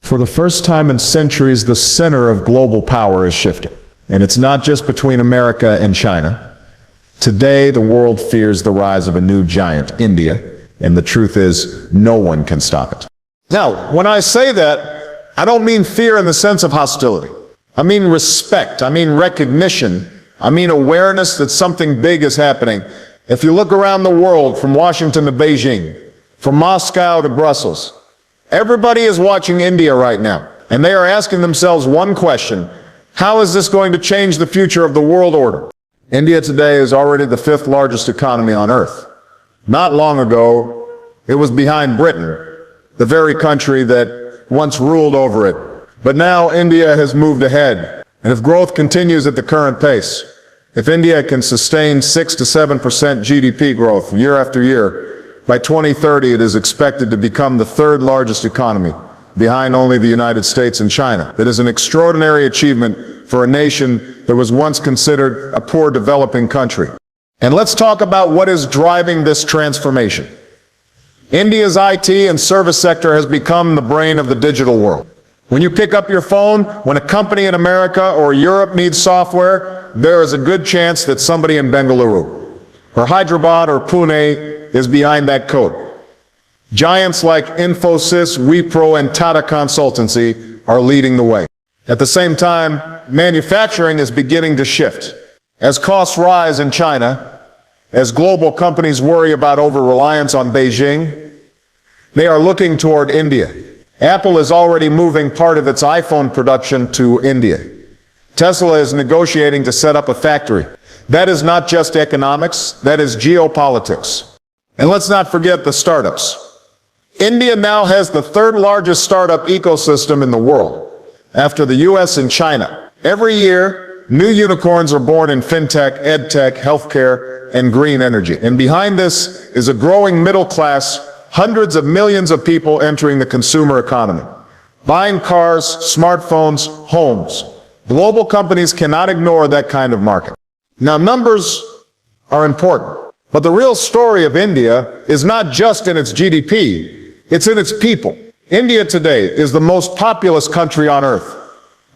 For the first time in centuries, the center of global power is shifting. And it's not just between America and China. Today, the world fears the rise of a new giant, India, and the truth is, no one can stop it. Now, when I say that, I don't mean fear in the sense of hostility. I mean respect. I mean recognition. I mean awareness that something big is happening. If you look around the world, from Washington to Beijing, from Moscow to Brussels, everybody is watching India right now, and they are asking themselves one question: how is this going to change the future of the world order? India today is already the 5th largest economy on earth. Not long ago, it was behind Britain, the very country that once ruled over it. But now India has moved ahead, and if growth continues at the current pace, if India can sustain 6 to 7% GDP growth year after year, by 2030 it is expected to become the 3rd largest economy, behind only the United States and China. That is an extraordinary achievement for a nation that was once considered a poor developing country. And let's talk about what is driving this transformation. India's IT and service sector has become the brain of the digital world. When you pick up your phone, when a company in America or Europe needs software, there is a good chance that somebody in Bengaluru, or Hyderabad or Pune is behind that code. Giants like Infosys, Wipro, and Tata Consultancy are leading the way. At the same time, manufacturing is beginning to shift. As costs rise in China, as global companies worry about over-reliance on Beijing, they are looking toward India. Apple is already moving part of its iPhone production to India. Tesla is negotiating to set up a factory. That is not just economics, that is geopolitics. And let's not forget the startups. India now has the 3rd largest startup ecosystem in the world, after the US and China. Every year, new unicorns are born in fintech, edtech, healthcare, and green energy. And behind this is a growing middle class, hundreds of millions of people entering the consumer economy, buying cars, smartphones, homes. Global companies cannot ignore that kind of market. Now, numbers are important, but the real story of India is not just in its GDP, it's in its people. India today is the most populous country on earth,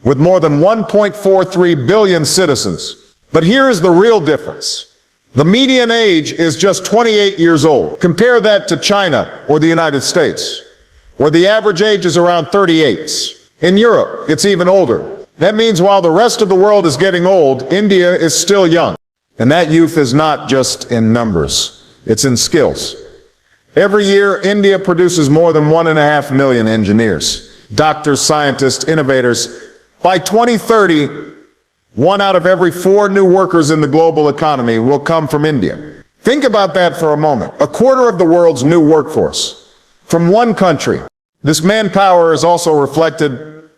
with more than 1.43 billion citizens. But here is the real difference. The median age is just 28 years old. Compare that to China or the United States, where the average age is around 38. In Europe, it's even older. That means while the rest of the world is getting old, India is still young. And that youth is not just in numbers, it's in skills. Every year, India produces more than 1.5 million engineers, doctors, scientists, innovators. By 2030, 1 out of every 4 new workers in the global economy will come from India. Think about that for a moment. A quarter of the world's new workforce from one country. This manpower is also reflected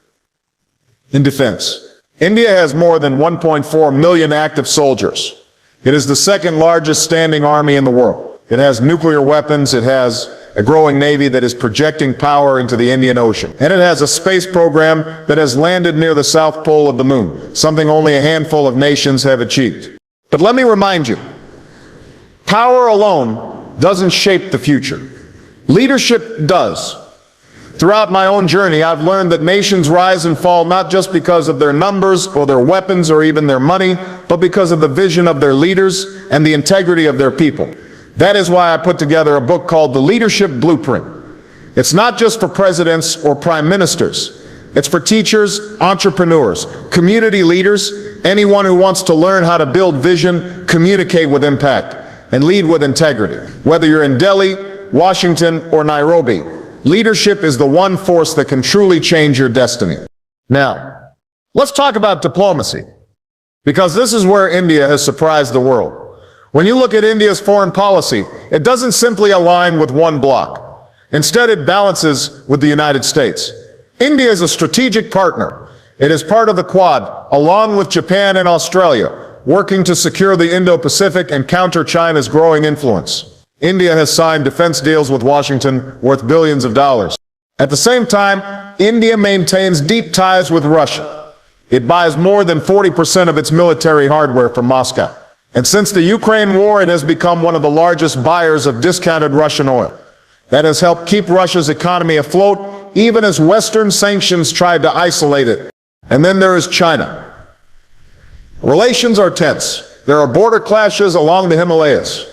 in defense. India has more than 1.4 million active soldiers. It is the 2nd largest standing army in the world. It has nuclear weapons, it has a growing navy that is projecting power into the Indian Ocean. And it has a space program that has landed near the South Pole of the moon, something only a handful of nations have achieved. But let me remind you, power alone doesn't shape the future. Leadership does. Throughout my own journey, I've learned that nations rise and fall not just because of their numbers or their weapons or even their money, but because of the vision of their leaders and the integrity of their people. That is why I put together a book called The Leadership Blueprint. It's not just for presidents or prime ministers. It's for teachers, entrepreneurs, community leaders, anyone who wants to learn how to build vision, communicate with impact, and lead with integrity. Whether you're in Delhi, Washington, or Nairobi, leadership is the one force that can truly change your destiny. Now, let's talk about diplomacy, because this is where India has surprised the world. When you look at India's foreign policy, it doesn't simply align with one bloc. Instead, it balances with the United States. India is a strategic partner. It is part of the Quad, along with Japan and Australia, working to secure the Indo-Pacific and counter China's growing influence. India has signed defense deals with Washington worth billions of dollars. At the same time, India maintains deep ties with Russia. It buys more than 40% of its military hardware from Moscow. And since the Ukraine war, it has become one of the largest buyers of discounted Russian oil. That has helped keep Russia's economy afloat even as Western sanctions tried to isolate it. And then there is China. Relations are tense. There are border clashes along the Himalayas.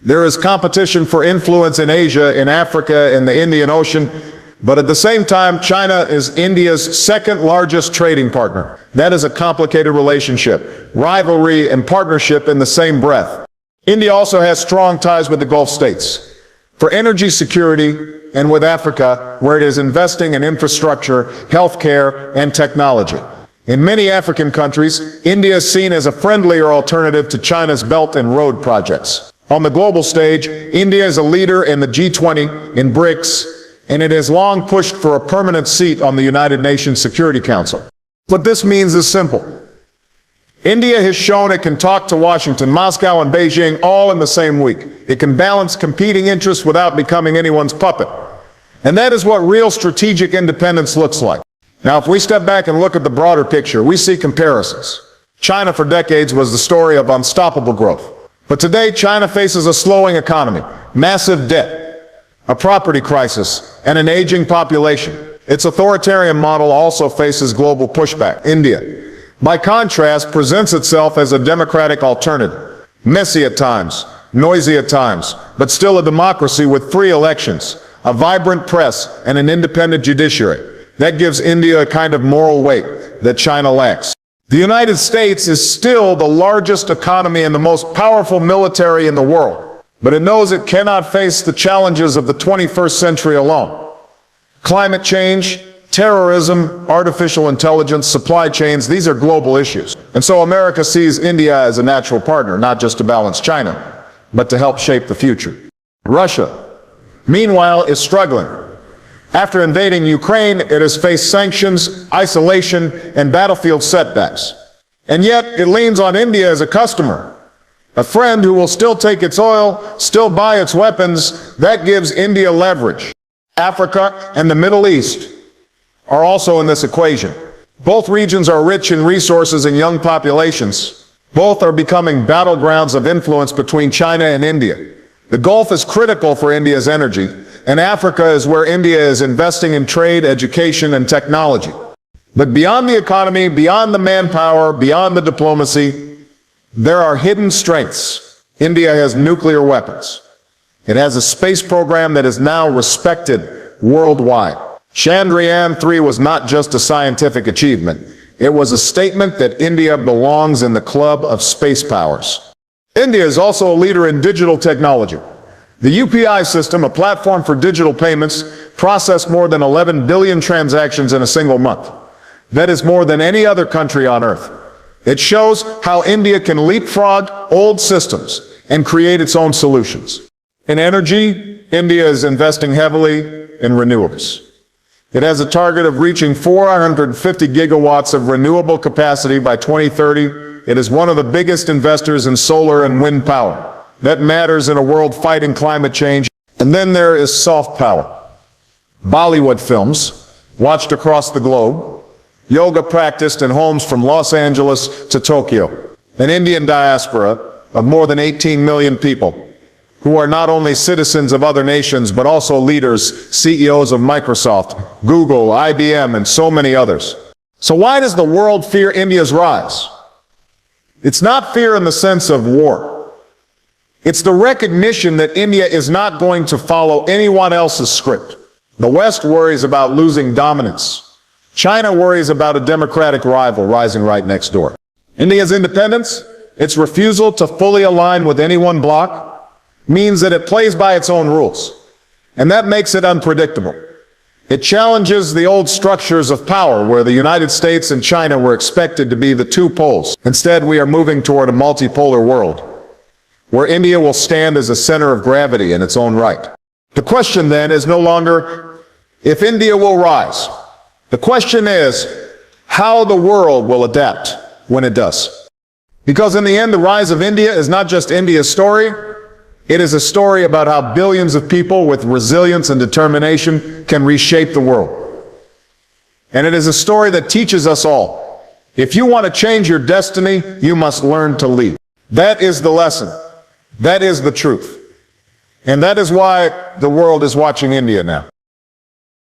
There is competition for influence in Asia, in Africa, in the Indian Ocean. But at the same time, China is India's second largest trading partner. That is a complicated relationship, rivalry and partnership in the same breath. India also has strong ties with the Gulf states for energy security and with Africa, where it is investing in infrastructure, healthcare, and technology. In many African countries, India is seen as a friendlier alternative to China's Belt and Road projects. On the global stage, India is a leader in the G20, in BRICS, and it has long pushed for a permanent seat on the United Nations Security Council. What this means is simple. India has shown it can talk to Washington, Moscow, and Beijing all in the same week. It can balance competing interests without becoming anyone's puppet. And that is what real strategic independence looks like. Now, if we step back and look at the broader picture, we see comparisons. China for decades was the story of unstoppable growth. But today, China faces a slowing economy, massive debt, a property crisis, and an aging population. Its authoritarian model also faces global pushback. India, by contrast, presents itself as a democratic alternative. Messy at times, noisy at times, but still a democracy with free elections, a vibrant press, and an independent judiciary. That gives India a kind of moral weight that China lacks. The United States is still the largest economy and the most powerful military in the world, but it knows it cannot face the challenges of the 21st century alone. Climate change, terrorism, artificial intelligence, supply chains, these are global issues. And so America sees India as a natural partner, not just to balance China, but to help shape the future. Russia, meanwhile, is struggling. After invading Ukraine, it has faced sanctions, isolation, and battlefield setbacks. And yet, it leans on India as a customer, a friend who will still take its oil, still buy its weapons. That gives India leverage. Africa and the Middle East are also in this equation. Both regions are rich in resources and young populations. Both are becoming battlegrounds of influence between China and India. The Gulf is critical for India's energy, and Africa is where India is investing in trade, education, and technology. But beyond the economy, beyond the manpower, beyond the diplomacy, there are hidden strengths. India has nuclear weapons. It has a space program that is now respected worldwide. Chandrayaan-3 was not just a scientific achievement. It was a statement that India belongs in the club of space powers. India is also a leader in digital technology. The UPI system, a platform for digital payments, processed more than 11 billion transactions in a single month. That is more than any other country on earth. It shows how India can leapfrog old systems and create its own solutions. In energy, India is investing heavily in renewables. It has a target of reaching 450 gigawatts of renewable capacity by 2030. It is one of the biggest investors in solar and wind power. That matters in a world fighting climate change. And then there is soft power. Bollywood films, watched across the globe, yoga practiced in homes from Los Angeles to Tokyo, an Indian diaspora of more than 18 million people, who are not only citizens of other nations, but also leaders, CEOs of Microsoft, Google, IBM, and so many others. So why does the world fear India's rise? It's not fear in the sense of war. It's the recognition that India is not going to follow anyone else's script. The West worries about losing dominance. China worries about a democratic rival rising right next door. India's independence, its refusal to fully align with any one bloc, means that it plays by its own rules. And that makes it unpredictable. It challenges the old structures of power where the United States and China were expected to be the two poles. Instead, we are moving toward a multipolar world, where India will stand as a center of gravity in its own right. The question then is no longer if India will rise. The question is how the world will adapt when it does. Because in the end, the rise of India is not just India's story. It is a story about how billions of people with resilience and determination can reshape the world. And it is a story that teaches us all. If you want to change your destiny, you must learn to lead. That is the lesson. That is the truth. And that is why the world is watching India now.